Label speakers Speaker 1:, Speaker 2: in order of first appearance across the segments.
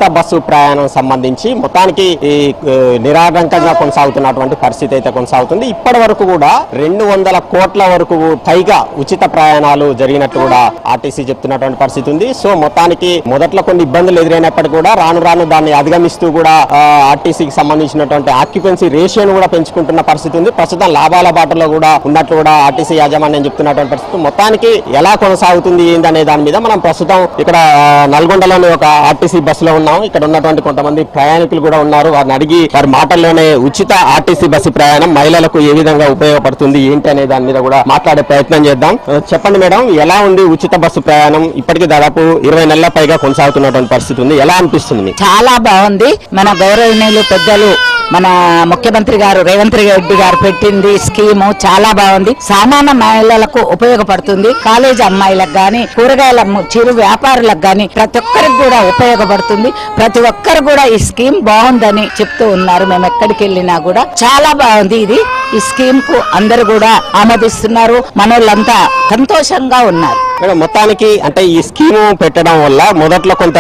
Speaker 1: Bus ప్రయాణం సంబంధించి మొత్తానికి నిరాటంకంగా కొనసాగుతున్నటువంటి పరిస్థితి అయితే కొనసాగుతుంది. ఇప్పటి వరకు కూడా 200 కోట్ల వరకు పైగా ఉచిత ప్రయాణాలు జరిగినట్టు కూడా ఆర్టీసీ చెప్తున్నటువంటి పరిస్థితి ఉంది. సో మొత్తానికి మొదట్లో కొన్ని ఇబ్బందులు ఎదురైనప్పటికీ కూడా రాను రాను దాన్ని అధిగమిస్తూ కూడా ఆర్టీసీకి సంబంధించినటువంటి ఆక్యుపెన్సీ రేషియోను కూడా పెంచుకుంటున్న పరిస్థితి ఉంది. ప్రస్తుతం లాభాల బాటలో కూడా ఉన్నట్లు కూడా ఆర్టీసీ యాజమాన్యం చెప్తున్నటువంటి పరిస్థితి. మొత్తానికి ఎలా కొనసాగుతుంది ఏందనే దాని మీద మనం ప్రస్తుతం ఇక్కడ నల్గొండలోని ఒక ఆర్టీసీ బస్సులో ఇక్కడ ఉన్నటువంటి కొంతమంది ప్రయాణికులు కూడా ఉన్నారు. వారిని అడిగి వారి మాటల్లోనే ఉచిత ఆర్టీసీ బస్సు ప్రయాణం మహిళలకు ఏ విధంగా ఉపయోగపడుతుంది ఏంటి అనే దాని మీద కూడా మాట్లాడే ప్రయత్నం చేద్దాం. చెప్పండి మేడం, ఎలా ఉంది ఉచిత బస్సు ప్రయాణం? ఇప్పటికీ దాదాపు 20 నెలల పైగా కొనసాగుతున్నటువంటి పరిస్థితి ఉంది. ఎలా అనిపిస్తుంది?
Speaker 2: చాలా బాగుంది. మన గౌరవనీయులు పెద్దలు మన ముఖ్యమంత్రి గారు రేవంత్ రెడ్డి గారు పెట్టింది స్కీము చాలా బాగుంది. సామాన్య మహిళలకు ఉపయోగపడుతుంది. కాలేజీ అమ్మాయిలకు గాని, కూరగాయల చిరు వ్యాపారులకు గాని ప్రతి ఒక్కరికి కూడా ఉపయోగపడుతుంది. ప్రతి ఒక్కరు కూడా ఈ స్కీమ్ బాగుందని చెప్తూ ఉన్నారు. మేము ఎక్కడికి వెళ్ళినా కూడా చాలా బాగుంది ఇది. ఈ స్కీమ్ కు అందరు కూడా ఆమోదిస్తున్నారు. మనోళ్ళంతా సంతోషంగా ఉన్నారు.
Speaker 1: మొత్తానికి అంటే ఈ స్కీము పెట్టడం వల్ల మొదట్లో కొంత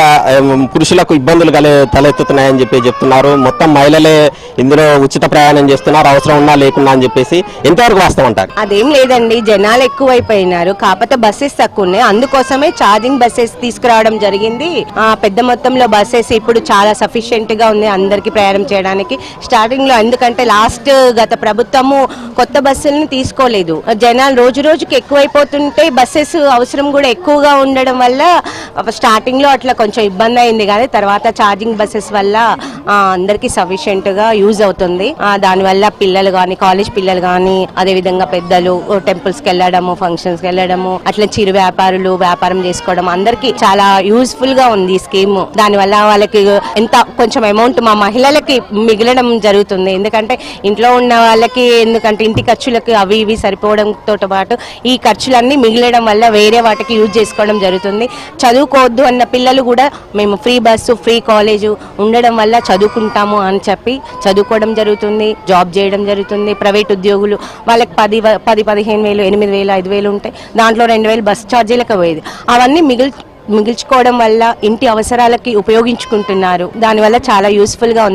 Speaker 1: పురుషులకు ఇబ్బందులు తలెత్తుతున్నాయని చెప్తున్నారు. మొత్తం మహిళలే ఇందులో ఉచిత ప్రయాణం చేస్తున్నారు, అవసరం ఉన్నా లేకున్నా అని చెప్పేసి. ఎంతవరకు వాస్తవం అంటారు?
Speaker 3: అదేం లేదండి, జనాలు ఎక్కువైపోయినారు, కాకపోతే బస్సెస్ తక్కువ ఉన్నాయి. అందుకోసమే ఛార్జింగ్ బస్సెస్ తీసుకురావడం జరిగింది. పెద్ద మొత్తంలో బస్సెస్ ఇప్పుడు చాలా సఫిషియెంట్ గా ఉంది అందరికి ప్రయాణం చేయడానికి. స్టార్టింగ్ లో ఎందుకంటే గత ప్రభుత్వము కొత్త బస్సులను తీసుకోలేదు. జనాలు రోజు రోజుకి ఎక్కువైపోతుంటే బస్సెస్ అవసరం కూడా ఎక్కువగా ఉండడం వల్ల స్టార్టింగ్ లో అట్లా కొంచెం ఇబ్బంది అయింది. కానీ తర్వాత ఛార్జింగ్ బస్సెస్ వల్ల అందరికి సఫిషియెంట్ గా యూజ్ అవుతుంది. దానివల్ల పిల్లలు కానీ, కాలేజ్ పిల్లలు కానీ, అదే విధంగా పెద్దలు టెంపుల్స్ కి వెళ్ళడము, ఫంక్షన్స్ కి వెళ్ళడము, అట్లా చిరు వ్యాపారులు వ్యాపారం చేసుకోవడం అందరికి చాలా యూజ్ఫుల్ గా ఉంది ఈ స్కీమ్. దానివల్ల వాళ్ళకి ఎంత కొంచెం అమౌంట్ మా మహిళలకి మిగలడం జరుగుతుంది. ఎందుకంటే ఇంట్లో ఉన్న వాళ్ళకి ఎందుకంటే ఇంటి ఖర్చులకి అవి ఇవి సరిపోవడంతో పాటు ఈ ఖర్చులన్నీ మిగిలడం వల్ల వేరే వాటికి యూజ్ చేసుకోవడం జరుగుతుంది. చదువుకోవద్దు అన్న పిల్లలు కూడా మేము ఫ్రీ బస్సు, ఫ్రీ కాలేజు ఉండడం వల్ల చదువుకుంటాము అని చెప్పి చదువుకోవడం జరుగుతుంది, జాబ్ చేయడం జరుగుతుంది. ప్రైవేట్ ఉద్యోగులు వాళ్ళకి 10,000-15,000, 8,000, 5,000 ఉంటాయి. దాంట్లో 2,000 బస్ ఛార్జీలకు పోయేది. అవన్నీ మిగిల్చుకోవడం వల్ల ఇంటి అవసరాలకి ఉపయోగించుకుంటున్నారు. దానివల్ల చాలా యూస్ఫుల్ గా ఉంది.